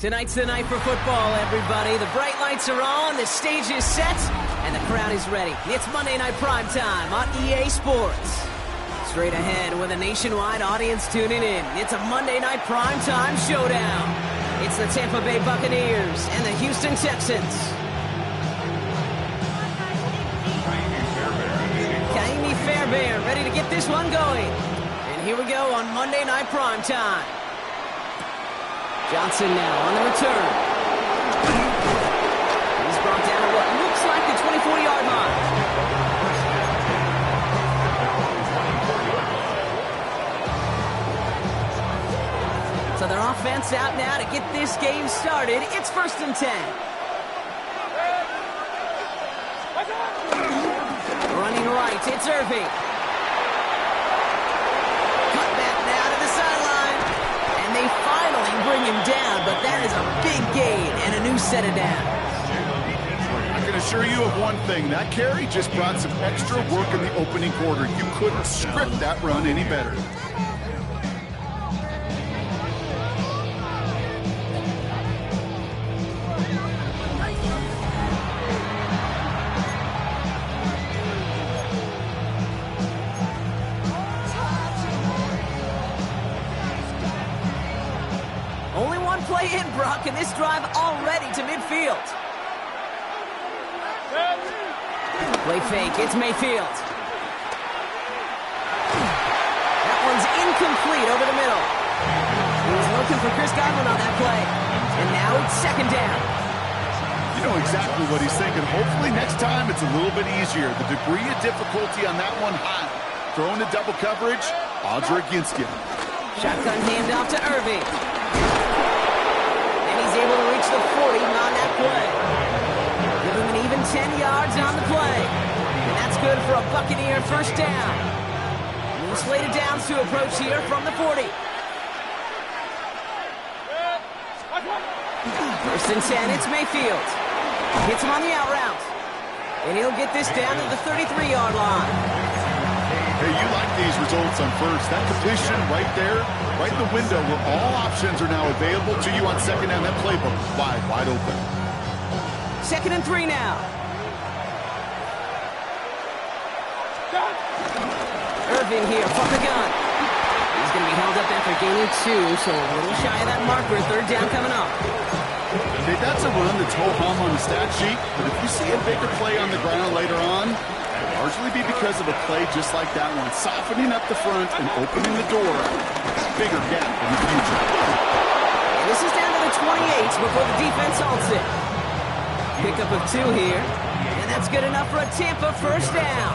Tonight's the night for football, everybody. The bright lights are on, the stage is set, and the crowd is ready. It's Monday Night Primetime on EA Sports. Straight ahead with a nationwide audience tuning in. It's a Monday Night Primetime showdown. It's the Tampa Bay Buccaneers and the Houston Texans. Cfb25 Fairbairn ready to get this one going. And here we go on Monday Night Primetime. Johnson now on the return. He's brought down at what looks like the 24-yard line. So their offense out now to get this game started. It's 1st and 10. Running right, it's Irving. Cut back now to the sideline. And they finally bring him down, but that is a big gain and a new set of downs. I can assure you of one thing. That carry just brought some extra work in the opening quarter. You couldn't script that run any better. Play in, Brock, and this drive already to midfield. Play fake, it's Mayfield. That one's incomplete over the middle. He was looking for Chris Godwin on that play. And now it's 2nd down. You know exactly what he's thinking. Hopefully next time it's a little bit easier. The degree of difficulty on that one high. Throwing to double coverage, odds are against you. Shotgun handoff to Irving. Able to reach the 40 on that play. Give him an even 10 yards on the play. And that's good for a Buccaneer 1st down. New slated downs to approach here from the 40. 1st and 10, it's Mayfield. Hits him on the out route. And he'll get this down to the 33-yard line. Hey, you like these results on first. That completion right there, right in the window where all options are now available to you on 2nd down. That playbook wide open. 2nd and 3 now. Irving here from the gun. He's going to be held up after gaining 2, so a little shy of that marker. 3rd down coming up. Hey, that's a run that's ho-hum on the stat sheet, but if you see a bigger play on the ground later on, largely be because of a play just like that one, softening up the front and opening the door. Bigger gap in the future. And this is down to the 28 before the defense halts it. Pickup of 2 here, and that's good enough for a Tampa 1st down.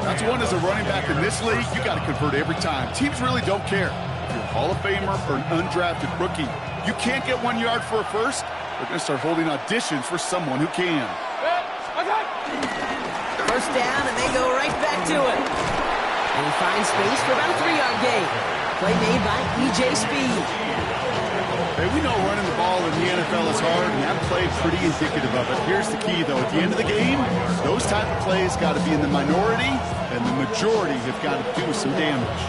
That's one as a running back in this league, you got to convert every time. Teams really don't care. If you're a Hall of Famer or an undrafted rookie, you can't get 1 yard for a first, they're going to start holding auditions for someone who can. 1st down, and they go right back to it. And he finds space for about a 3-yard gain. Play made by E.J. Speed. Hey, we know running the ball in the NFL is hard, and that play pretty indicative of it. Here's the key, though. At the end of the game, those type of plays got to be in the minority, and the majority have got to do some damage.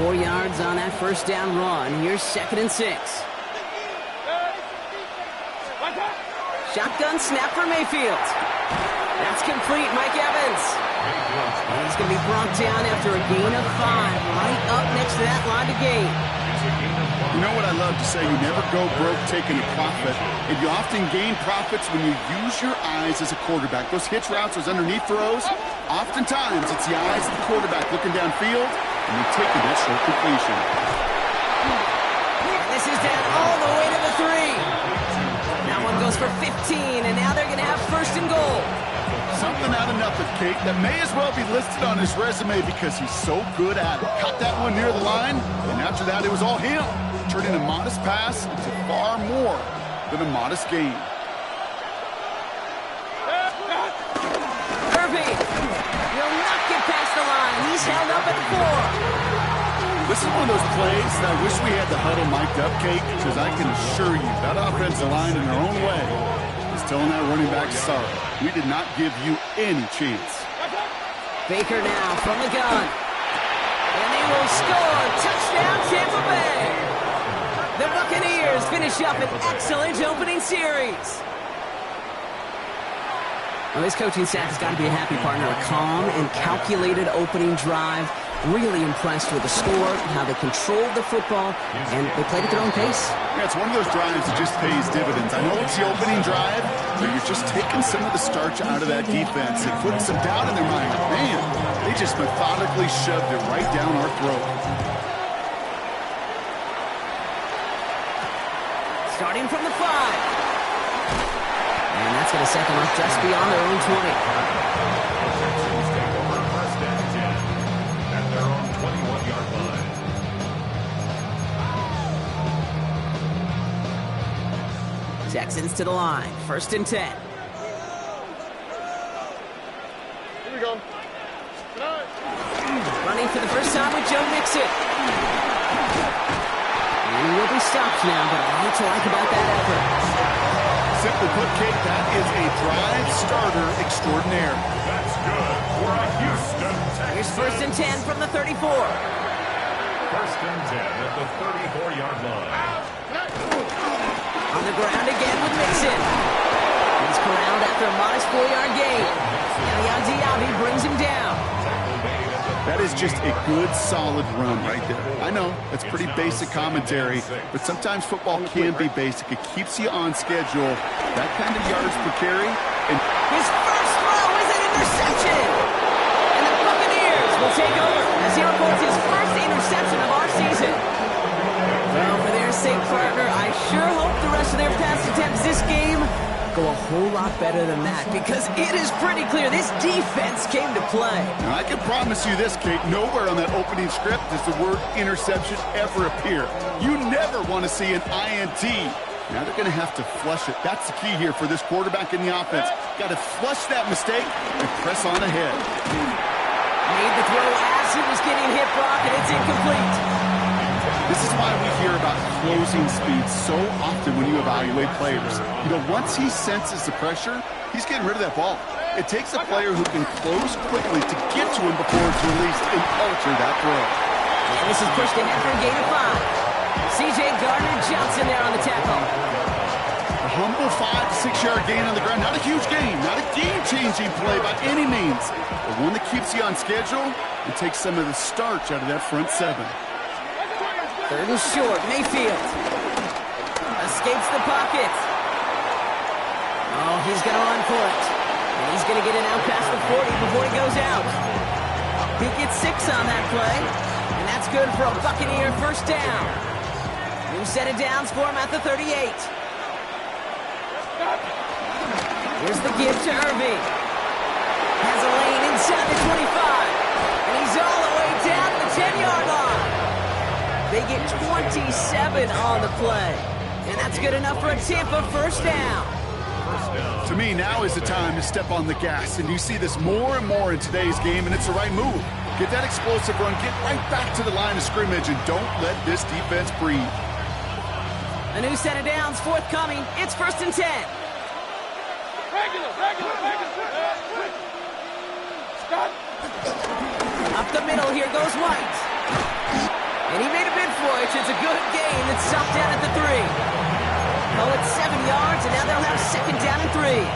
4 yards on that 1st down run. Here's 2nd and 6. Shotgun snap for Mayfield. That's complete, Mike Evans. And he's going to be brought down after a gain of 5, right up next to that line of gain. You know what I love to say? You never go broke taking a profit, and you often gain profits when you use your eyes as a quarterback. Those hitch routes, those underneath throws, oftentimes it's the eyes of the quarterback looking downfield, and you're taking that short completion. And this is down all the way to the 3. That one goes for 15, and now they're going to have 1st and goal. Something out of nothing, Kate, that may as well be listed on his resume because he's so good at it. Caught that one near the line, and after that, it was all him, turning a modest pass into far more than a modest gain. Irving will not get past the line. He's held up at the 4. This is one of those plays that I wish we had the huddle mic'd up, Kate, because I can assure you that offensive line in their own way is telling that running back, sorry, we did not give you any chance. Baker now from the gun. And they will score. Touchdown, Tampa Bay. The Buccaneers finish up an excellent opening series. Well, this coaching staff has got to be a happy partner. A calm and calculated opening drive. Really impressed with the score, how they controlled the football, and they played at their own pace. Yeah, it's one of those drives that just pays dividends. I know it's the opening drive, but you're just taking some of the starch out of that defense and putting some doubt in their mind. Man, they just methodically shoved it right down our throat. Starting from the 5. And that's going to set them up just beyond their own 20. Texans to the line. 1st and 10. Here we go. Running for the first time with Joe Mixon. And he will be stopped now, but a lot to like about that effort. Simply put, Kate, that is a drive starter extraordinaire. That's good for a Houston Texans. Here's 1st and 10 from the 34. 1st and 10 at the 34-yard line. On the ground again with Mixon. He's corralled after a modest 4-yard gain. Now Diaby brings him down. That is just a good, solid run right there. I know, it's pretty basic commentary, but sometimes football can be basic. It keeps you on schedule. That kind of yards per carry. And his first throw is an interception. And the Buccaneers will take over as he records his first interception of our season. Well, for their sake, partner, I sure hope the rest of their pass attempts this game go a whole lot better than that, because it is pretty clear this defense came to play. Now, I can promise you this, Kate, nowhere on that opening script does the word interception ever appear. You never want to see an INT. Now they're going to have to flush it. That's the key here for this quarterback in the offense. Got to flush that mistake and press on ahead. Made the throw as he was getting hit, Brock, and it's incomplete. This is why we hear about closing speed so often when you evaluate players. You know, once he senses the pressure, he's getting rid of that ball. It takes a player who can close quickly to get to him before it's released and alter that throw. And this is pushed ahead for a gain of 5. C.J. Gardner-Johnson there on the tackle. A humble 5 to 6 yard gain on the ground. Not a huge gain, not a game-changing play by any means, but one that keeps you on schedule and takes some of the starch out of that front 7. 3rd and short, Mayfield. Escapes the pocket. Oh, he's going to run for it. And he's going to get it out past the 40 before he goes out. He gets 6 on that play. And that's good for a Buccaneer first down. New set of downs for him at the 38. Here's the give to Irving. Has a lane inside the 25. And he's all the way down the 10-yard line. They get 27 on the play. And that's good enough for a Tampa first down. To me, now is the time to step on the gas. And you see this more and more in today's game, and it's the right move. Get that explosive run, get right back to the line of scrimmage, and don't let this defense breathe. A new set of downs forthcoming. It's 1st and 10. Up the middle, here goes White. And he made a bid for it. It's a good gain. It's stopped down at the 3. Oh, it's 7 yards, and now they'll have 2nd down and 3.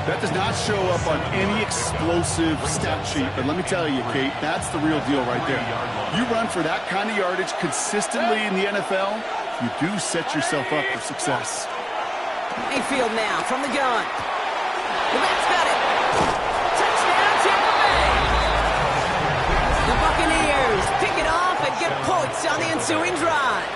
That does not show up on any explosive stat sheet, but let me tell you, Kate, that's the real deal right there. You run for that kind of yardage consistently in the NFL, you do set yourself up for success. Mayfield now from the gun. The back's got it. Touchdown, Tampa Bay. The Buccaneers pick it off and get points on the ensuing drive.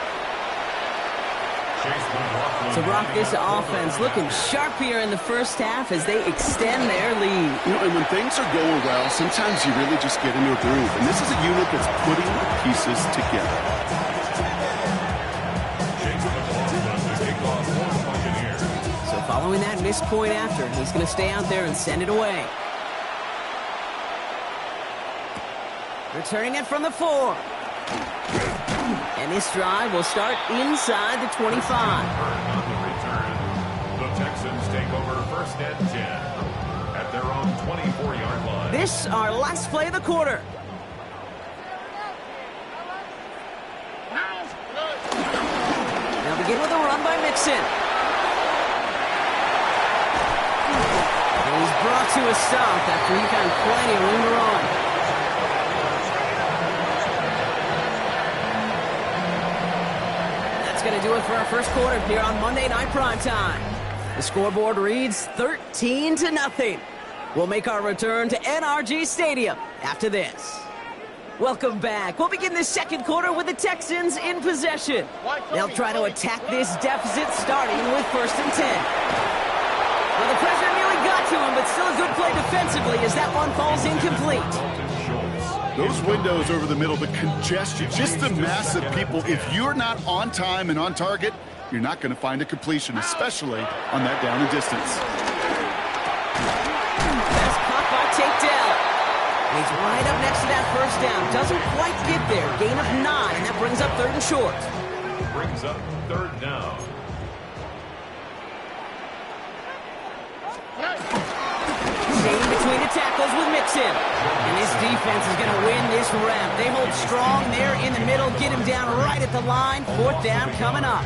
So, Brock, this offense looking sharp here in the first half as they extend their lead. You know, and when things are going well, sometimes you really just get into a groove. And this is a unit that's putting the pieces together. So following that missed point after, he's going to stay out there and send it away. Returning it from the 4. And this drive will start inside the 25. On the return, the Texans take over 1st and 10 at their own 24-yard line. This our last play of the quarter. begin with a run by Mixon. And he's brought to a stop after he found plenty of room to run. That's going to do it for our first quarter here on Monday Night Primetime. The scoreboard reads 13-0. We'll make our return to NRG Stadium after this. Welcome back. We'll begin this second quarter with the Texans in possession. They'll try to attack this deficit starting with 1st and 10. Well, the pressure nearly got to him, but still a good play defensively as that one falls incomplete. Those windows over the middle, the congestion, just the mass of people. If you're not on time and on target, you're not going to find a completion, especially on that down and distance. That's caught by Tate Dell. He's right up next to that first down. Doesn't quite get there. Gain of 9. That brings up 3rd and short. Brings up 3rd down. Staying between the tackles with Mixon. And this defense is going to win this rep. They hold strong there in the middle. Get him down right at the line. 4th down coming up.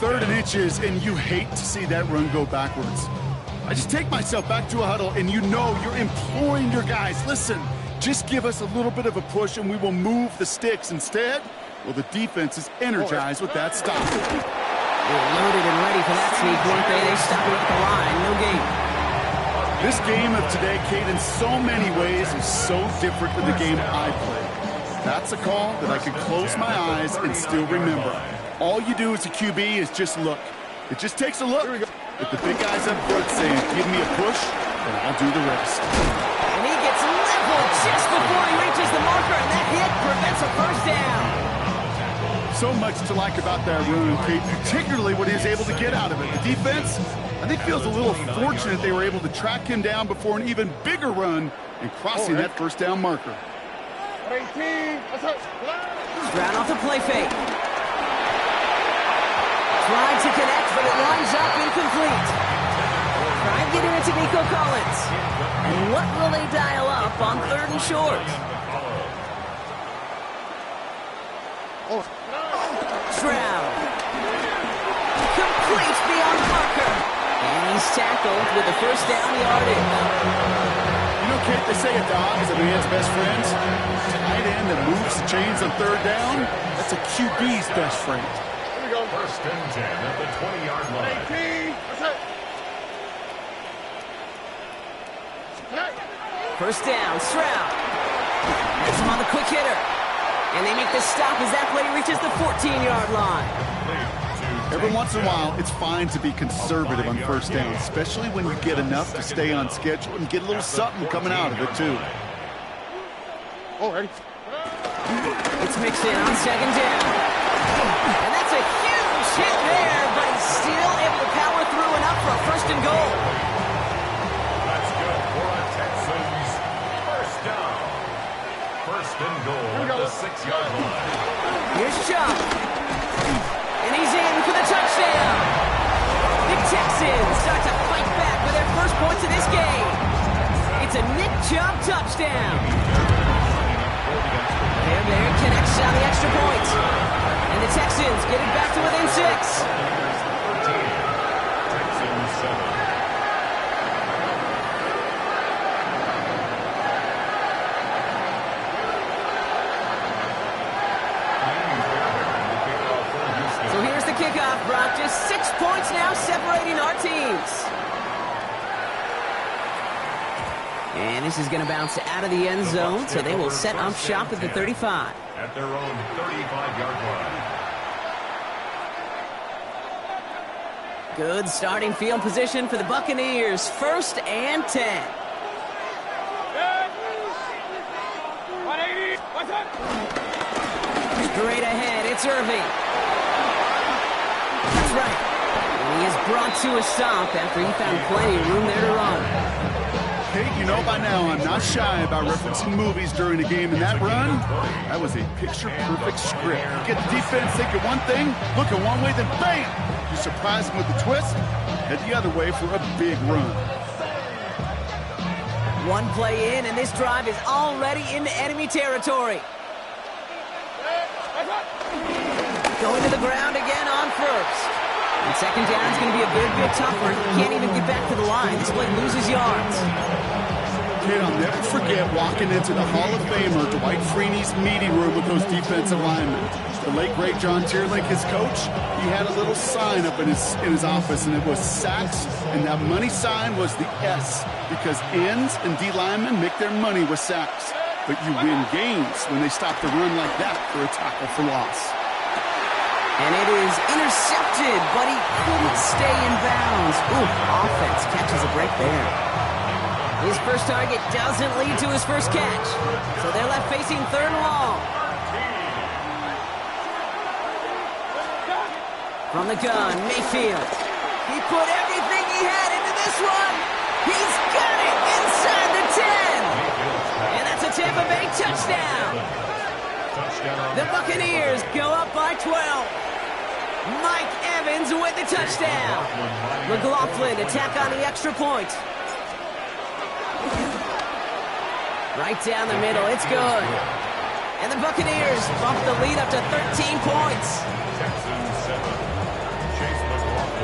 3rd and inches, and you hate to see that run go backwards. I just take myself back to a huddle, and you know you're imploring your guys, listen, just give us a little bit of a push, and we will move the sticks. Instead, well, the defense is energized with that stop. They're loaded and ready for that sneak, weren't they? They stop it at the line. No gain. This game of today, Kate, in so many ways is so different than the game I played. That's a call that I can close my eyes and still remember. All you do as a QB is just look. It just takes a look. With the big guys up front saying, give me a push, and I'll do the rest. And he gets leveled just before he reaches the marker, and that hit prevents a first down. So much to like about that run, Kate, particularly what he was able to get out of it. The defense, I think, feels a little fortunate they were able to track him down before an even bigger run and crossing that first down marker. Stroud off the play fake. Tried to connect, but it lines up incomplete. Try and get it into Nico Collins. And what will they dial up on 3rd and short? Stroud. Complete beyond Parker. And he's tackled with the first down yardage. You know, Kate, they say a dog is a man's best friend. Tight end that moves the chains on 3rd down, that's a QB's best friend. 1st and 10 at the 20-yard line. First down, Stroud. Gets him on the quick hitter. And they make the stop as that play reaches the 14-yard line. Every once in a while, it's fine to be conservative on 1st down, especially when you get enough to stay on schedule and get a little something coming out of it, too. Alrighty. It's mixed in on 2nd down. And that's a huge hit there, but he's still able to power through enough for a 1st and goal. That's good for a Texans 1st down. 1st and goal at the 6-yard line. Here's Chubb. And he's in for the touchdown. The Texans start to fight back with their first points of this game. It's a Nick Chubb touchdown. There connects on the extra point. And the Texans get it back to within 6. Texans 7. So here's the kickoff, Brock. Just 6 points now separating our teams. And this is going to bounce out of the end zone, so they will set up shop at the 35. At their own 35-yard line. Good starting field position for the Buccaneers. 1st and 10. Straight ahead, it's Irving. That's right. And he is brought to a stop after he found plenty of room there to run. Kate, you know by now I'm not shy about referencing movies during a game, and that run, that was a picture-perfect script. You get the defense thinking one thing, looking one way, then bam! You surprise them with a twist, head the other way for a big run. One play in, and this drive is already into enemy territory. going to the ground again on first. And second down is going to be a good bit tougher. He can't even get back to the line. This play loses yards. Kid, I'll never forget walking into the Hall of Famer Dwight Freeney's meeting room with those defensive linemen. The late, great John Tierlink, his coach, he had a little sign up in his office, and it was sacks, and that money sign was the S, because ends and D linemen make their money with sacks. But you win games when they stop the run like that for a tackle for loss. And it is intercepted, but he couldn't stay in bounds. Ooh, offense catches a break there. His first target doesn't lead to his first catch. So they're left facing third and long. From the gun, Mayfield. He put everything he had into this one. He's got it inside the 10. And that's a Tampa Bay touchdown. The Buccaneers go up by 12. Mike Evans with the touchdown. McLaughlin attack on the extra point. Right down the middle, it's good. And the Buccaneers bump the lead up to 13 points.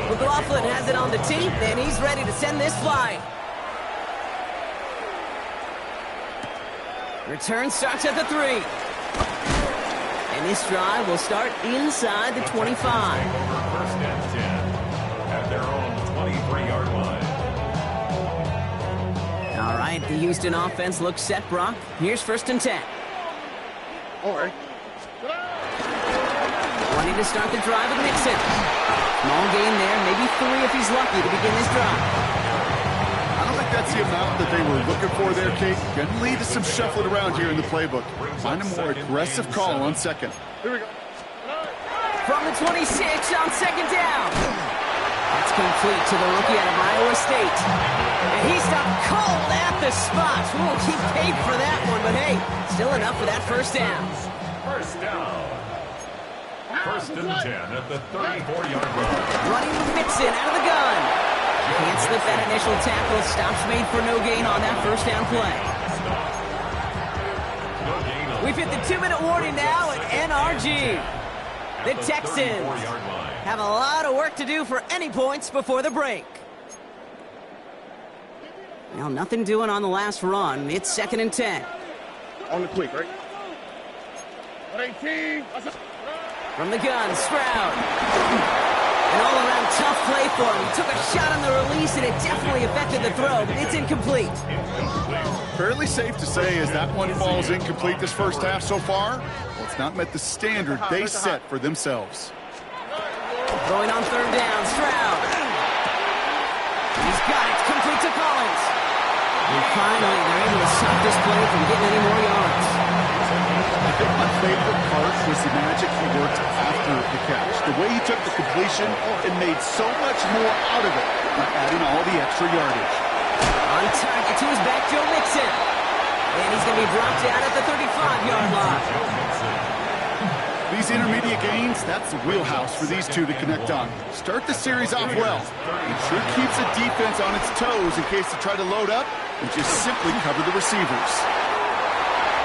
McLaughlin has it on the tee, and he's ready to send this flying. Return starts at the 3. And this drive will start inside the 25. First and 10 at their own 23-yard line. All right, the Houston offense looks set, Brock. Here's first and 10. All right. Wanting to start the drive with Mixon. Small gain there, maybe 3 if he's lucky to begin this drive. I don't think that's the amount that they were looking for there, Kate. Going to lead to some shuffling around here in the playbook. Find a more aggressive call on second. Here we go. From the 26 on second down. That's complete to the rookie out of Iowa State. And he stopped cold at the spot. Ooh, he paid for that one, but hey, still enough for that first down. First down. First and 10 at the 34-yard line. Running with Mixon out of the gun. Can't slip that initial tackle. Stops made for no gain on that first down play. We've hit the 2-minute warning now at NRG. The Texans have a lot of work to do for any points before the break. Well, nothing doing on the last run. It's second and 10. On the quick, right? 18. From the gun, Stroud. An all-around tough play for him. He took a shot on the release, and it definitely affected the throw, but it's incomplete. Fairly safe to say as that one falls incomplete this first half so far, well, it's not met the standard they set for themselves. Throwing on third down, Stroud. He's got it, complete to Collins. And finally, they're able to stop this play from getting any more yards. I think my favorite part was the magic he worked after the catch. The way he took the completion and made so much more out of it by adding all the extra yardage. On target to his back, Joe Mixon. And he's going to be brought down at the 35-yard line. These intermediate gains, that's the wheelhouse for these two to connect on. Start the series off well. It sure keeps the defense on its toes in case they try to load up and just simply cover the receivers.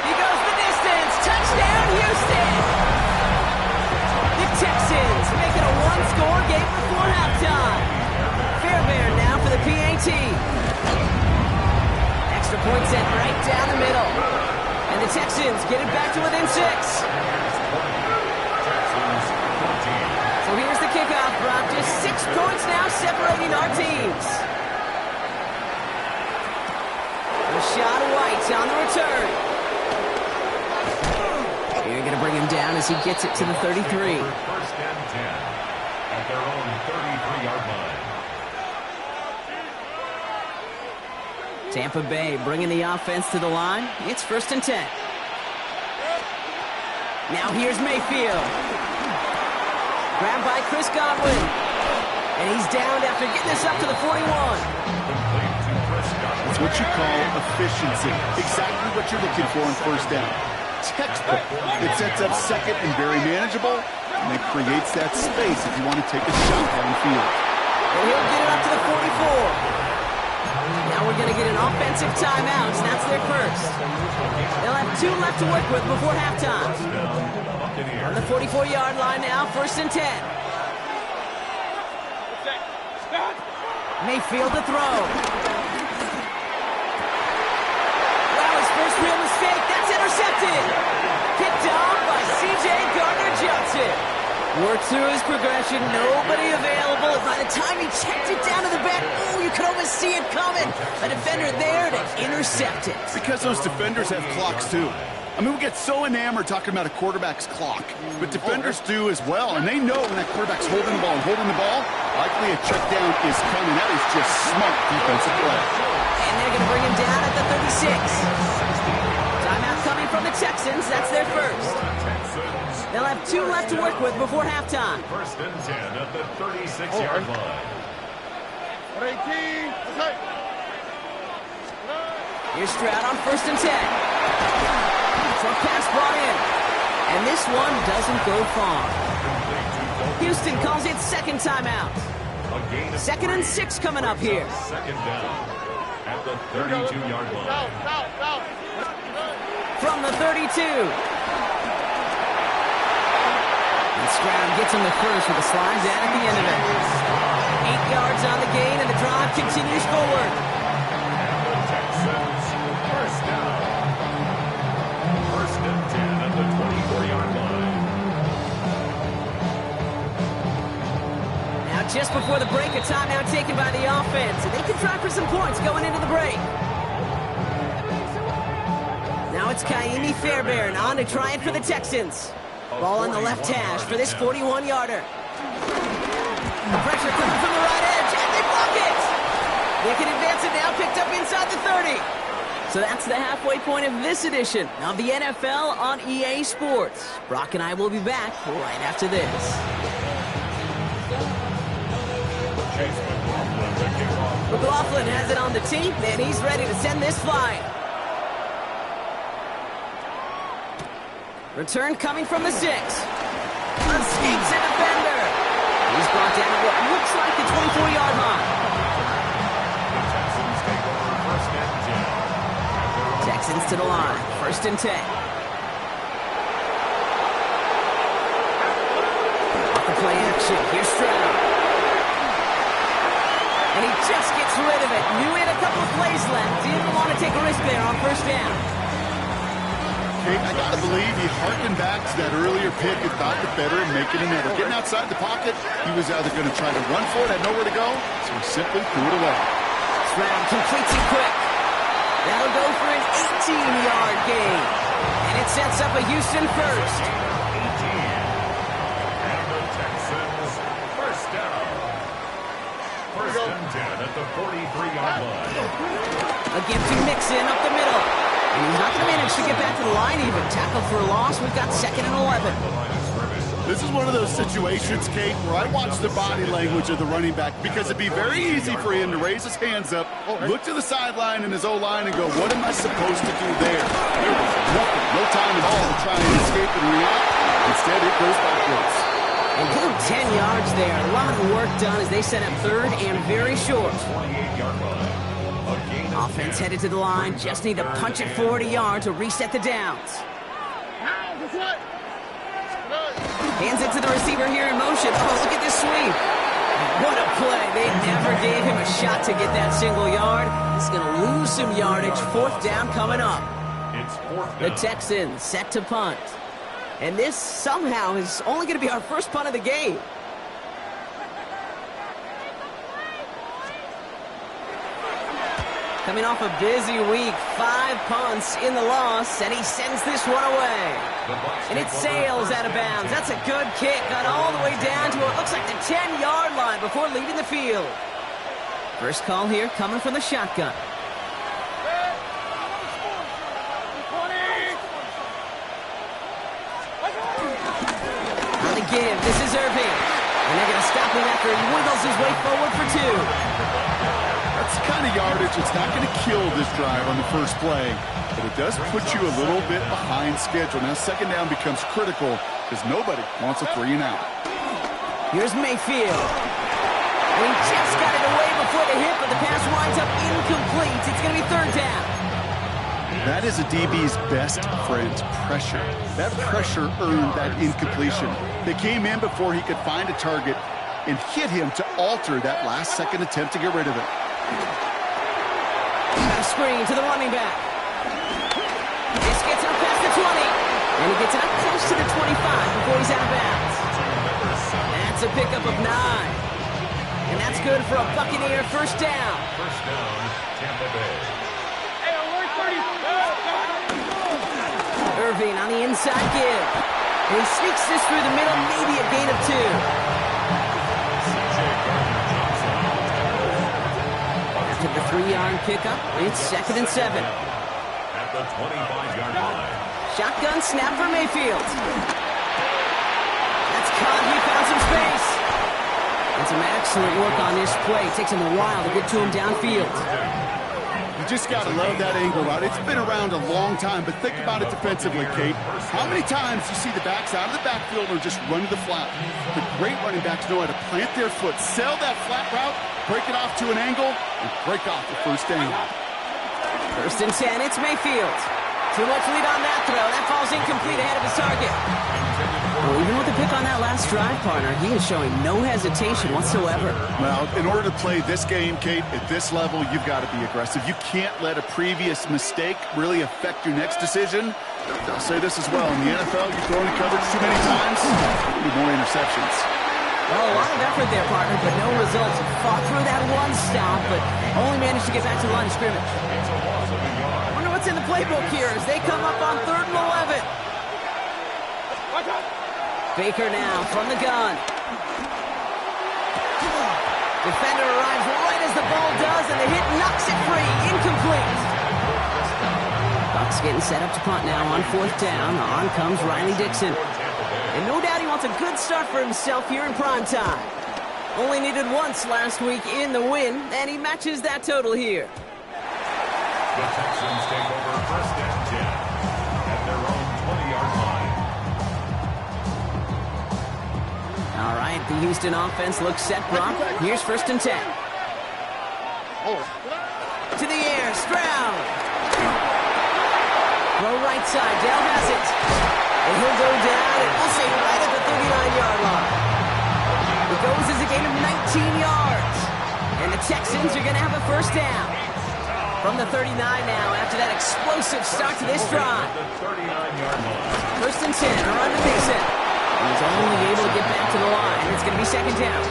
He goes the distance. Touchdown, Houston. The Texans make it a one-score game before halftime. Fairbairn now for the PAT. Extra point set right down the middle. And the Texans get it back to within 6. So here's the kickoff, Brock. Just 6 points now separating our teams. Rashad White on the return. You're going to bring him down as he gets it to the 33. First and 10 at their own 33-yard line. Tampa Bay bringing the offense to the line. It's first and 10. Now here's Mayfield. Grabbed by Chris Godwin. And he's down after getting this up to the 41. It's what you call efficiency. Exactly what you're looking for in first down. Textbook. It sets up second and very manageable, and it creates that space if you want to take a shot downfield. And he'll get it up to the 44. Now Now we're going to get an offensive timeout, and that's their first. They'll have 2 left to work with before halftime. On the 44-yard line now, 1st and 10. Mayfield to throw. Wow, his first real mistake. That's intercepted. Picked off by C.J. Gardner-Johnson. Worked through his progression, nobody available. By the time he checked it down to the back, oh, you could almost see it coming. A defender there to intercept it. Because those defenders have clocks, too. I mean, we get so enamored talking about a quarterback's clock, but defenders do as well, and they know when that quarterback's holding the ball, likely a check down is coming. That is just smart defensive play. And they're going to bring him down at the 36. Timeout coming from the Texans. That's their first. They'll have 2 left to work with before halftime. 1st and 10 at the 36-yard line. Here's Stroud on 1st and 10. Short pass brought in. And this one doesn't go far. Houston calls it 2nd timeout. 2nd and 6 coming up here. 2nd down at the 32-yard line. From the 32. And Stroud gets him the first with a slide down at the end of it. 8 yards on the gain, and the drive continues forward. And the Texans, 1st down. 1st and 10 at the 24-yard line. Now, just before the break, a timeout taken by the offense, and they can try for some points going into the break. Now it's Kaimi Fairbairn on to try it for the Texans. Ball on the left hash for this 41-yarder. Pressure coming from the right edge, and they block it! They can advance it now, picked up inside the 30. So that's the halfway point of this edition of the NFL on EA Sports. Brock and I will be back right after this. McLaughlin has it on the tee, and he's ready to send this flying. Return coming from the 6. Escapes a defender. He's brought down at what looks like the 24-yard line. The Texans take over 1st and 10. Texans to the line. 1st and 10. Off the play action. Here's Stroud. And he just gets rid of it. Knew he had a couple of plays left. Didn't want to take a risk there on 1st down. Kate, I gotta believe he harkened back to that earlier pick and thought the better and making a netter. Getting outside the pocket, he was either going to try to run for it, had nowhere to go, so he simply threw it away. Stroud completes it quick. That'll go for an 18-yard gain. And it sets up a Houston first. 18. And the Texans, 1st down. 1st and 10 at the 43-yard line. Again to Mixon up the middle. And he's not going to manage to get back to the line even. Tackle for a loss. We've got 2nd and 11. This is one of those situations, Kate, where I watch the body language of the running back because it'd be very easy for him to raise his hands up, look to the sideline in his O-line and go, what am I supposed to do there? There was nothing, no time at all to try and escape and react. Instead, it goes backwards. And give him 10 yards there. A lot of work done as they set up 3rd and very short. 28-yard line. Offense headed to the line. Just need to punch it forward a yard to reset the downs. Hands it to the receiver here in motion. Oh, look at this sweep. What a play. They never gave him a shot to get that single yard. He's going to lose some yardage. 4th down coming up. It's 4th down. The Texans set to punt. And this somehow is only going to be our first punt of the game. Coming off a busy week, 5 punts in the loss, and he sends this one away. And it sails out of bounds. That's a good kick. Got all the way down to what looks like the 10-yard line before leaving the field. First call here coming from the shotgun. On the give, this is Irving. And they're going to stop him after he wiggles his way forward for 2. That's the kind of yardage that's not going to kill this drive on the first play, but it does put you a little bit behind schedule. Now 2nd down becomes critical because nobody wants a 3 and out. Here's Mayfield. And he just got it away before the hit, but the pass winds up incomplete. It's going to be third down. That is a DB's best friend, pressure. That pressure earned that incompletion. They came in before he could find a target and hit him to alter that last-second attempt to get rid of it. A screen to the running back. This gets up past the 20. And he gets it up close to the 25 before he's out of bounds. That's a pickup of 9. And that's good for a Buccaneer first down. First down, Tampa Bay. Irving on the inside give. And he sneaks this through the middle, maybe a gain of 2. After the 3-yard pickup, it's 2nd and 7. At the 25-yard line. Shotgun snap for Mayfield. That's caught. He found some space. And some excellent work on this play. It takes him a while to get to him downfield. You just got to love that angle route. It's been around a long time, but think about it defensively, Kate. How many times you see the backs out of the backfield or just run to the flat? The great running backs know how to plant their foot, sell that flat route, break it off to an angle, and break off the first down. 1st and 10, it's Mayfield. Too much lead on that throw. That falls incomplete ahead of his target. Well, even with the pick on that last drive, partner, he is showing no hesitation whatsoever. Well, in order to play this game, Kate, at this level, you've got to be aggressive. You can't let a previous mistake really affect your next decision. I'll say this as well. In the NFL, you throw in coverage too many times, you need more interceptions. Well, a lot of effort there, partner, but no results. Fought through that one stop, but only managed to get back to the line of scrimmage. Wonder what's in the playbook here as they come up on 3rd and 11. Baker now from the gun. Defender arrives right as the ball does, and the hit knocks it free. Incomplete. Bucs getting set up to punt now on 4th down. On comes Riley Dixon. And no doubt he wants a good start for himself here in prime time. Only needed once last week in the win, and he matches that total here. The Texans take over 1st and 10 at their own 20-yard line. All right, the Houston offense looks set, Brock. Here's 1st and 10. To the air, Stroud. Throw right side, Dell has it. And he'll go down, and we'll say right at the 39-yard line. It goes as a gain of 19 yards. And the Texans are going to have a first down. From the 39 now, after that explosive start to this drive. 1st and 10, run to Dixon. He's only able to get back to the line. It's going to be 2nd down.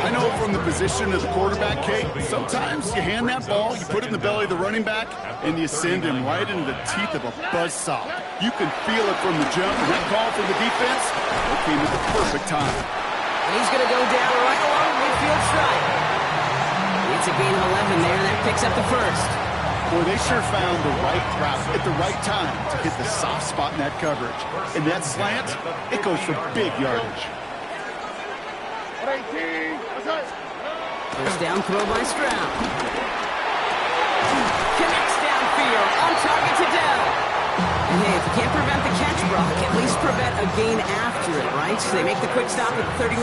I know from the position of the quarterback, Kate, sometimes you hand that ball, you put it in the belly of the running back, and you send him right into the teeth of a buzzsaw. You can feel it from the jump, and that call from the defense, it came at the perfect time. And he's going to go down right along the midfield stripe. It's a gain of 11 there, and that picks up the first. Boy, they sure found the right route at the right time to hit the soft spot in that coverage. And that slant, it goes for big yardage. First down throw by Stroud. Connects downfield, on target to Dell. And hey, if you can't prevent the catch, Brock, at least prevent a gain after it, right? So they make the quick stop at the 31.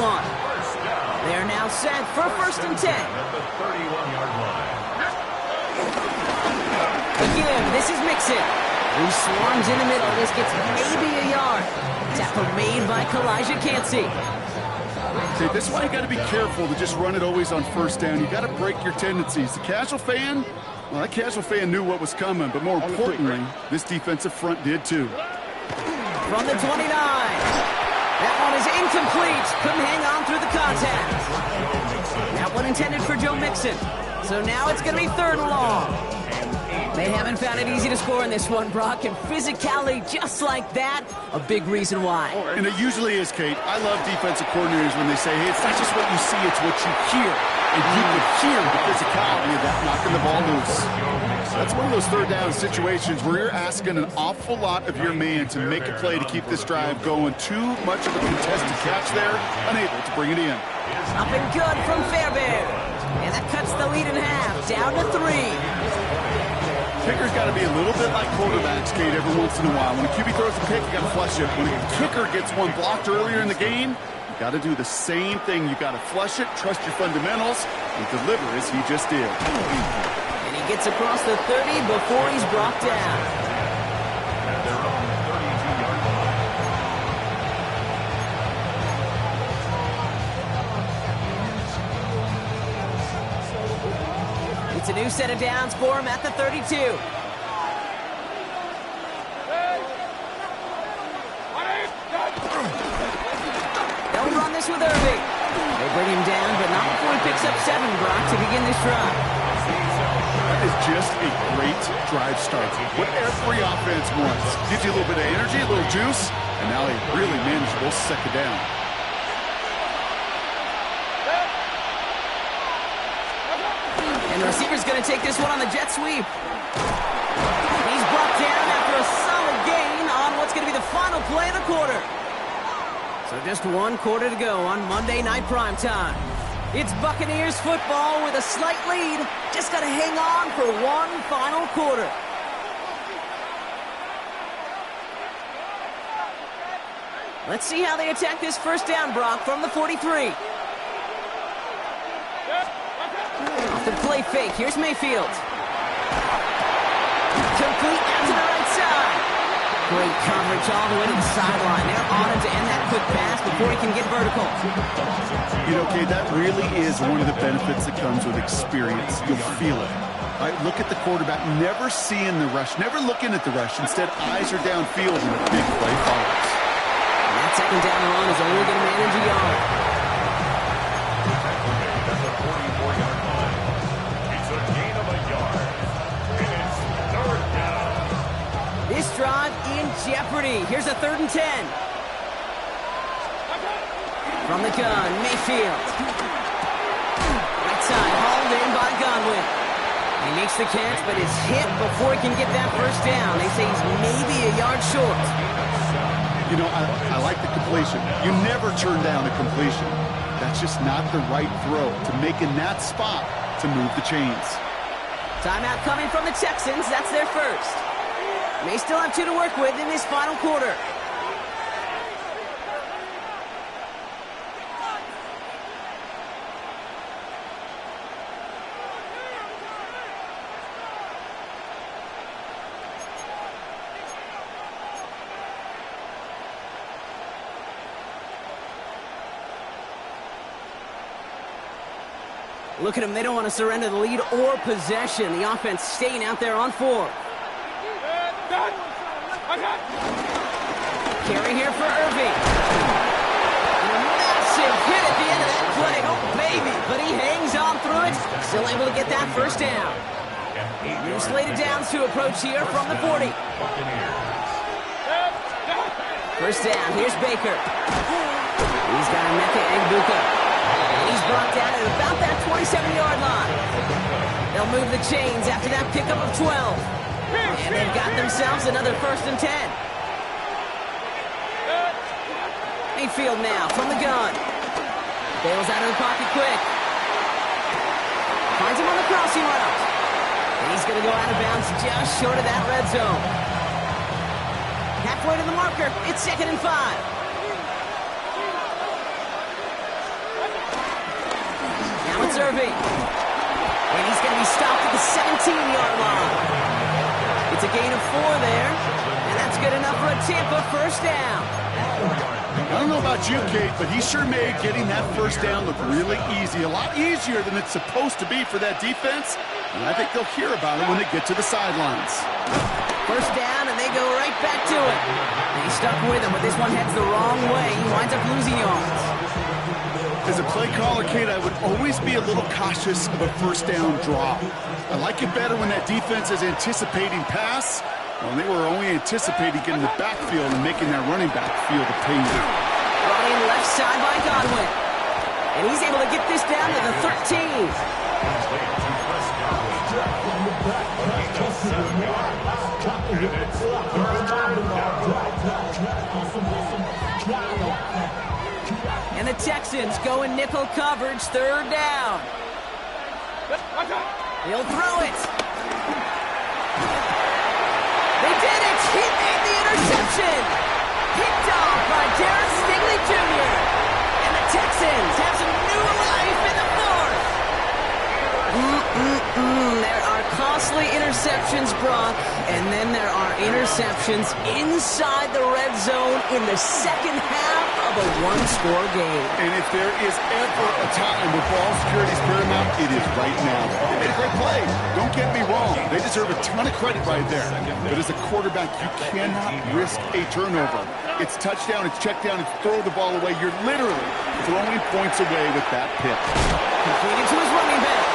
They're now set for 1st and 10. At the 31-yard line. Again, this is Mixon. He swarms in the middle. This gets maybe a yard. Tackle made by Kalijah Cansey. Okay, this is why you got to be careful to just run it always on 1st down. You got to break your tendencies. The casual fan, well, that casual fan knew what was coming, but more importantly, this defensive front did too. From the 29. That one is incomplete. Couldn't hang on through the contact. That one intended for Joe Mixon. So now it's going to be 3rd and long. They haven't found it easy to score in this one, Brock, and physicality just like that, a big reason why. And it usually is, Kate. I love defensive coordinators when they say, hey, it's not just what you see, it's what you hear. And you can hear the physicality of that knocking the ball loose. That's one of those 3rd down situations where you're asking an awful lot of your man to make a play to keep this drive going. Too much of a contested catch there, unable to bring it in. Up and good from Fairbairn. And that cuts the lead in half, down to 3. Kicker's got to be a little bit like quarterbacks, Kate, every once in a while. When a QB throws a pick, you got to flush it. When a kicker gets one blocked earlier in the game, you Got to do the same thing. You got to flush it, trust your fundamentals, and deliver as he just did. And he gets across the 30 before he's brought down. At their own 32-yard line. It's a new set of downs for him at the 32. They'll run this with Irving. They bring him down, but not before he picks up 7, Brock, to begin this drive. That is just a great drive start. What every offense wants. Gives you a little bit of energy, a little juice, and now a really manageable second down. And the receiver's going to take this one on the jet sweep. He's brought down after a solid gain on what's going to be the final play of the quarter. So just 1 quarter to go on Monday Night Primetime. It's Buccaneers football with a slight lead. Just got to hang on for 1 final quarter. Let's see how they attack this first down, Brock, from the 43. Off the play fake. Here's Mayfield. Complete out to the right side. Great coverage all the way to the sideline. They're on it to end that quick pass before he can get vertical. You know, Kate, that really is one of the benefits that comes with experience. You'll feel it. Right? Look at the quarterback, never seeing the rush, never looking at the rush. Instead, eyes are downfield and a big play follows. And that second down run is only going to manage a yard. At the 44-yard line. It's a gain of a yard. And it's 3rd down. This drive in jeopardy. Here's a 3rd and 10. From the gun, Mayfield. Right side, hauled in by Godwin. He makes the catch, but is hit before he can get that first down. They say he's maybe a yard short. You know, I like the completion. You never turn down a completion. That's just not the right throw to make in that spot to move the chains. Timeout coming from the Texans. That's their first. May still have 2 to work with in this final quarter. Look at them. They don't want to surrender the lead or possession. The offense staying out there on 4. Carry here for Irving. And a massive hit at the end of that play. Oh, baby. But he hangs on through it. Still able to get that first down. New slated downs to approach here from the 40. First down. Here's Baker. He's got Emeka Egbuka. And he's brought down at about that 27-yard line. They'll move the chains after that pickup of 12. And they've got themselves another 1st and 10. Mayfield now from the gun. Bails out of the pocket quick. Finds him on the crossing route. And he's going to go out of bounds just short of that red zone. Halfway to the marker. It's 2nd and 5. Now it's Irving. And he's going to be stopped at the 17-yard line. It's a gain of 4 there. And that's good enough for a Tampa first down. I don't know about you, Kate, but he sure made getting that first down look really easy. A lot easier than it's supposed to be for that defense. And I think they'll hear about it when they get to the sidelines. First down, and they go right back to it. And he's stuck with him, but this one heads the wrong way. He winds up losing yards. As a play caller, Kate, I would always be a little cautious of a first down draw. I like it better when that defense is anticipating pass. Well, they were only anticipating getting the backfield and making that running back feel the pain. Brought in left side by Godwin. And he's able to get this down to the 13. And the Texans go in nickel coverage, 3rd down. He'll throw it. They did it! He made the interception! Picked off by Darren Stingley Jr. And Mostly interceptions, Brock, and then there are interceptions inside the red zone in the second half of a one-score game. And if there is ever a time where ball security is paramount, it is right now. They made a great play. Don't get me wrong. They deserve a ton of credit right there. But as a quarterback, you cannot risk a turnover. It's touchdown, it's check down, it's throw the ball away. You're literally throwing points away with that pick. Completed to his running back.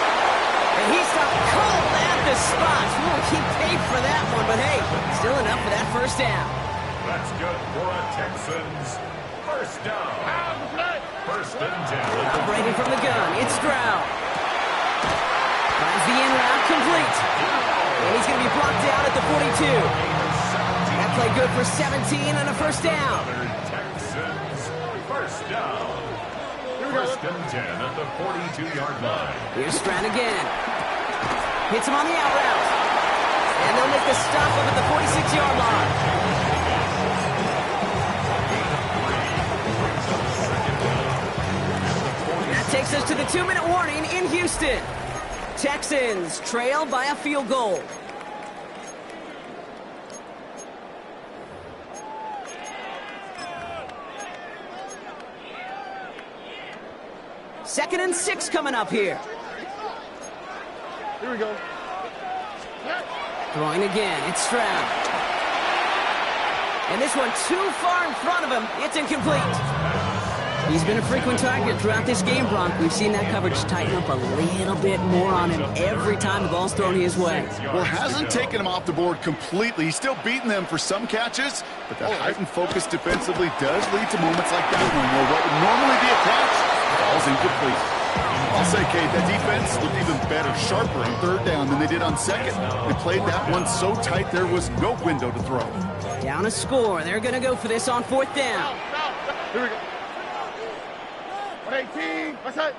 And he stopped cold at the spot. He paid for that one, but hey, still enough for that first down. That's good for a Texans first down. First and 10. Operating from the gun, it's Stroud. Finds the in route complete. And he's going to be blocked down at the 42. That play good for 17 and a first down. Texans first down. First and 10 at the 42-yard line. Here's Stroud again. Hits him on the out route. And they'll make the stop up at the 46-yard line. That takes us to the 2-minute warning in Houston. Texans trail by a field goal. Second and 6 coming up here. Here we go. Throwing again, it's Stroud. And this one too far in front of him. It's incomplete. He's been a frequent target throughout this game, Bronk. We've seen that coverage tighten up a little bit more on him every time the ball's thrown his way. Well, hasn't taken him off the board completely. He's still beating them for some catches, but that heightened focus defensively does lead to moments like that one where what would normally be a catch falls incomplete. I'll say, Kate, that defense looked even better, sharper on third down than they did on second. They played that one so tight there was no window to throw. Down a score. They're going to go for this on fourth down. Here we go. 118. What's that?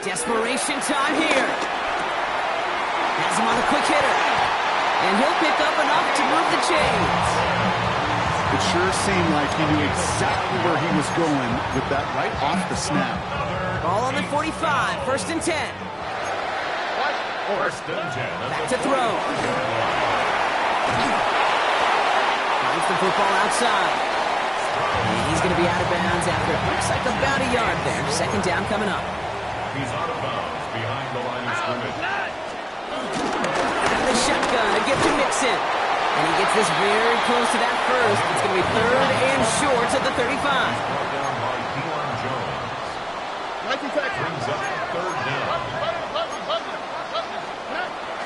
Desperation time here. Has him on a quick hitter. And he'll pick up enough to move the chains. It sure seemed like he knew exactly where he was going with that right off the snap. Ball on the 45. First and 10. First and 10. Back to throw. Finds the football outside. And he's going to be out of bounds after it looks like about a yard there. Second down coming up. He's out of bounds behind the line of scrimmage. Out of the shotgun, a gift to Mixon. And he gets this very close to that first. It's going to be third and short at the 35. Brought down by Keelan Jones. Brings up third down.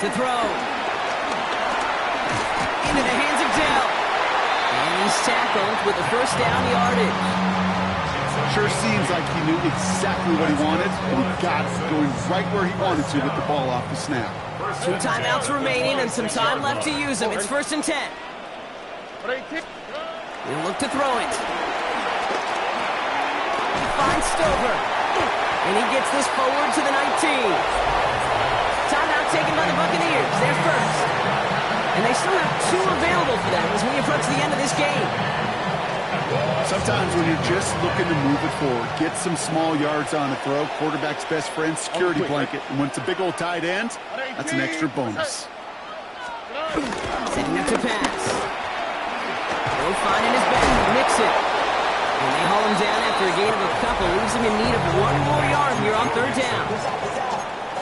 To throw. Into the hands of Dell. And he's tackled with the first down yardage. Sure seems like he knew exactly what he wanted, and he got it going right where he wanted to with the ball off the snap. 2 timeouts remaining and some time left to use them. It's first and 10. He'll look to throw it. He finds Stover. And he gets this forward to the 19. Timeout taken by the Buccaneers. They're first. And they still have 2 available for them as we approach the end of this game. Sometimes when you're just looking to move it forward, get some small yards on a throw, quarterback's best friend, security blanket. And when it's a big old tight end, that's an extra bonus. Setting up to pass. They'll find in his back, Mixon. And they haul him down after a gain of a couple. Leaves him in need of 1 more yard here on third down.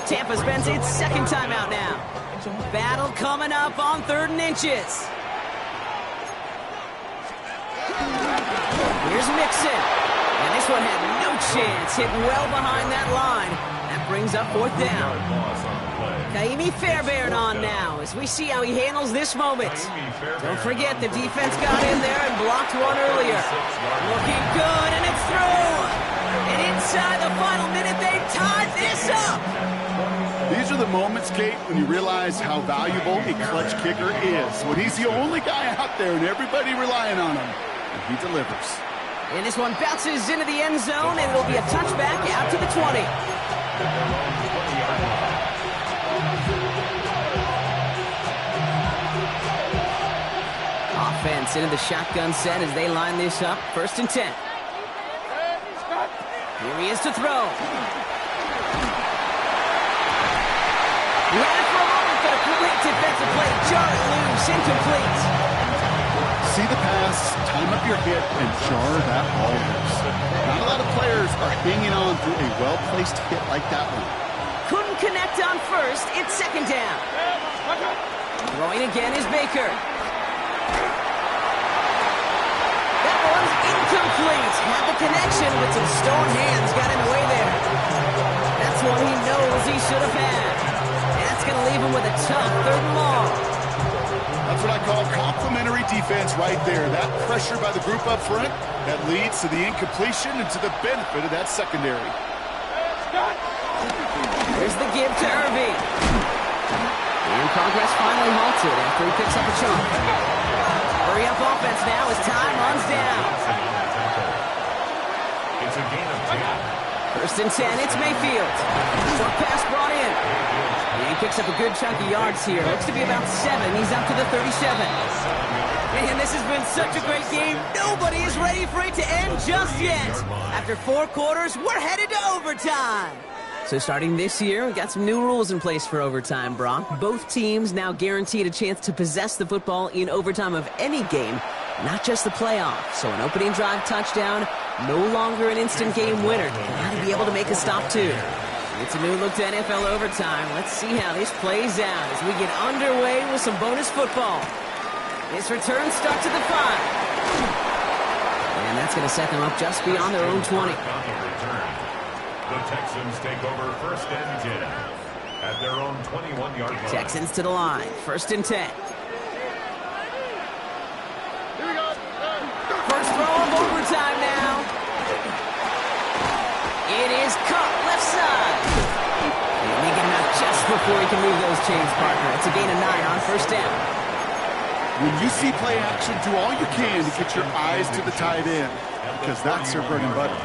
Tampa spends its second timeout now. Battle coming up on 3rd and inches. Here's Mixon. And this one had no chance. Hit well behind that line. That brings up 4th down. Kaimi Fairbairn on now as we see how he handles this moment. Don't forget the defense got in there and blocked one earlier. Looking good, and it's through. And inside the final minute, they tied this up. These are the moments, Kate, when you realize how valuable a clutch kicker is. When he's the only guy out there and everybody relying on him, and he delivers. And this one bounces into the end zone, and it'll be a touchback out to the 20. Offense into the shotgun set as they line this up. 1st and 10. Here he is to throw. He had it for a moment but a great defensive play. Jar it loose, incomplete. See the pass, time up your hit, and jar that ball loose. Not a lot of players are hanging on through a well-placed hit like that one. Couldn't connect on first. It's second down. Throwing again is Baker. That one's incomplete. Had the connection, but some stone hands got in the way there. That's one he knows he should have had. And that's going to leave him with a tough third and long. That's what I call complimentary defense right there. That pressure by the group up front, that leads to the incompletion and to the benefit of that secondary. Here's the give to Irving. And progress finally halted after he picks up a chunk. Hurry up offense now as time runs down. It's a gain of 10. First and 10, it's Mayfield. Short pass brought in. And he picks up a good chunk of yards here. Looks to be about 7. He's up to the 37. Man, this has been such a great game. Nobody is ready for it to end just yet. After 4 quarters, we're headed to overtime. So starting this year, we've got some new rules in place for overtime, Brock. Both teams now guaranteed a chance to possess the football in overtime of any game, not just the playoff. So an opening drive touchdown, no longer an instant game winner. Got to be able to make a stop, too. It's a new look to NFL overtime. Let's see how this plays out as we get underway with some bonus football. This return starts at the 5. And that's going to set them up just beyond their own 20. The Texans take over first and 10 at their own 21-yard line. Texans to the line. First and 10. Here we go. First throw of overtime now. It is caught left side. And they get him out just before he can move those chains, partner. It's a gain of 9 on first down. When you see play action, do all you can to get your eyes to the tight end, because that's their bread and butter.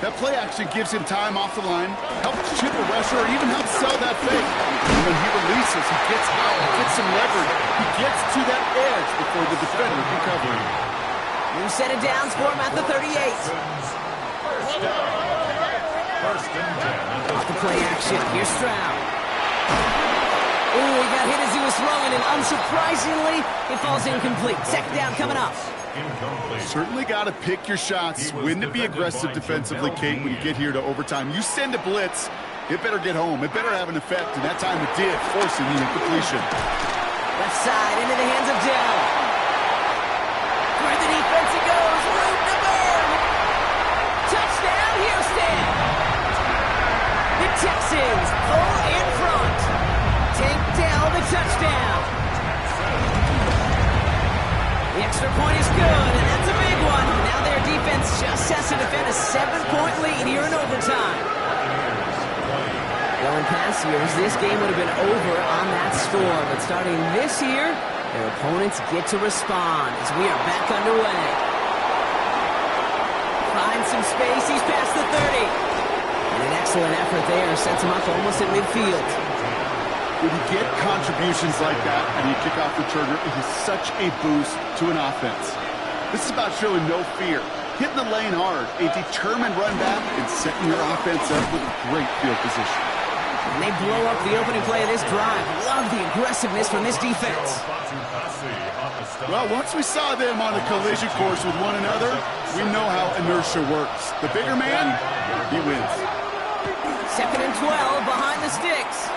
That play action gives him time off the line, helps chip a rusher, or even helps sell that fake. And when he releases, he gets out, gets some leverage. He gets to that edge before the defender can cover him. New set of downs for him at the 38. First down. First and 10. Off the play action. Here's Stroud. Oh, he got hit as he was throwing, and unsurprisingly, it falls incomplete. Second down coming up. Incomplete. Certainly got to pick your shots. When to be aggressive defensively, Kate, when you get here to overtime. You send a blitz, it better get home. It better have an effect, and that time it did, forcing the incompletion. Left side into the hands of Dell. Through the defense he goes. Root to burn. Touchdown, Houston. The Texans pull in front. Take Dell the touchdown. The extra point is good, and that's a big one. Now their defense just has to defend a 7-point lead here in overtime. Going past years, this game would have been over on that score. But starting this year, their opponents get to respond as we are back underway. Finds some space, he's past the 30. And an excellent effort there sets him up almost at midfield. When you get contributions like that and you kick off returner, it is such a boost to an offense. This is about showing no fear, hitting the lane hard, a determined run back, and setting your offense up with great field position. And they blow up the opening play of this drive. Love the aggressiveness from this defense. Well, once we saw them on a collision course with one another, we know how inertia works. The bigger man, he wins. Second and 12 behind the sticks.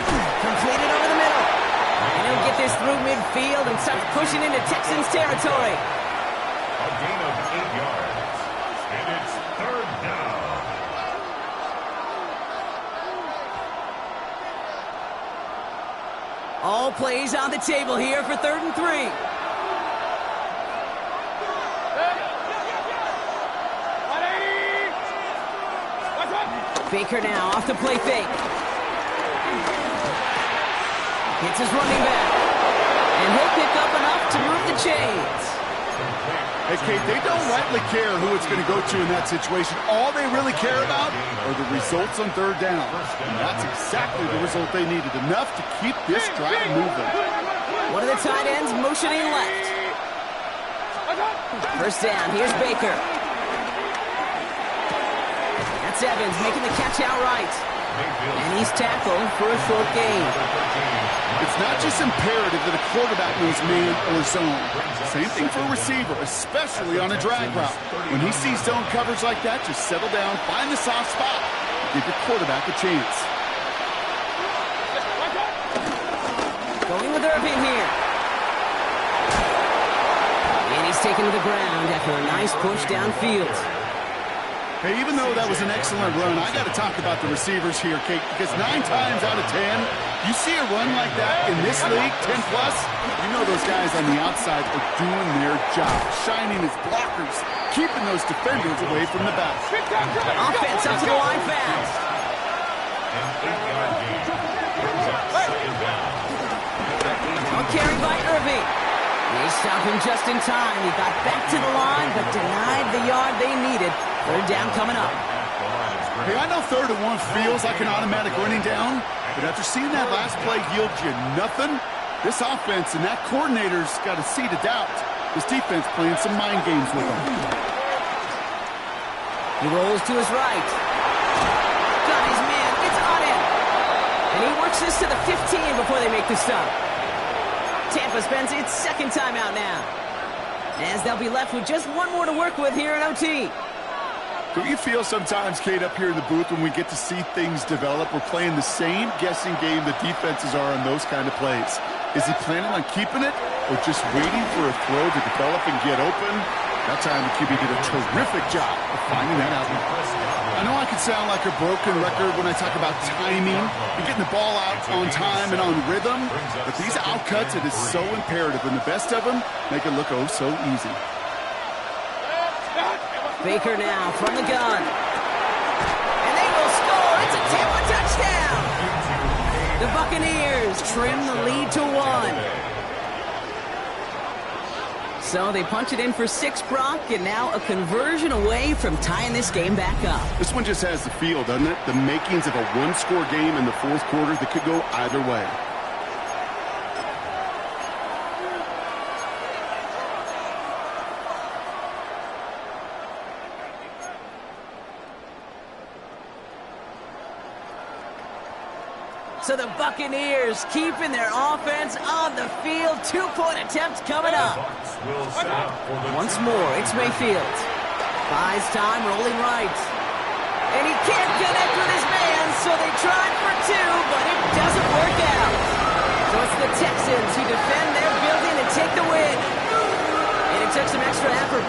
Completed over the middle. And he'll get this through midfield and starts pushing into Texans territory. A gain of 8 yards. And it's third down. All plays on the table here for 3rd and 3. Baker now off the play fake. Hits his running back. And he'll pick up enough to move the chains. Hey, Kate, they don't rightly care who it's going to go to in that situation. All they really care about are the results on 3rd down. And that's exactly the result they needed. Enough to keep this drive moving. One of the tight ends motioning left. First down, here's Baker. That's Evans making the catch outright. And he's tackled for a short gain. It's not just imperative that a quarterback knows man or zone. Same thing for a receiver, especially on a drag route. When he sees zone coverage like that, just settle down, find the soft spot, and give your quarterback a chance. Going with Irving here. And he's taken to the ground after a nice push downfield. Hey, even though that was an excellent run, I got to talk about the receivers here, Kate, because 9 times out of 10, you see a run like that in this league, 10+, you know those guys on the outside are doing their job, shining as blockers, keeping those defenders away from the back. Offense up to the line fast. Carried by Irving. They stopped him just in time. He got back to the line, but denied the yard they needed. Third down coming up. Hey, I know 3rd and 1 feels like an automatic running down, but after seeing that last play yield you nothing, this offense and that coordinator's got a seed of doubt. This defense playing some mind games with him. He rolls to his right. Got his man. It's on him. And he works this to the 15 before they make the stop. Tampa spends its 2nd time out now, as they'll be left with just one more to work with here in OT. Don't you feel sometimes, Kate, up here in the booth when we get to see things develop, we're playing the same guessing game the defenses are on those kind of plays? Is he planning on keeping it or just waiting for a throw to develop and get open? That time the QB did a terrific job of finding that out. I know I can sound like a broken record when I talk about timing and getting the ball out on time and on rhythm, but these outcuts, it is so imperative, and the best of them make it look oh so easy. Baker now from the gun. And they will score. It's a Tampa touchdown. The Buccaneers trim the lead to 1. So they punch it in for 6, Brock, and now a conversion away from tying this game back up. This one just has the feel, doesn't it? The makings of a one-score game in the 4th quarter that could go either way. So the Buccaneers keeping their offense on the field. 2-point attempt coming up. Once more, it's Mayfield. Buys time, rolling right. And he can't connect with his man, so they tried for 2, but it doesn't work out. So it's the Texans who defend their building and take the win. And it took some extra effort.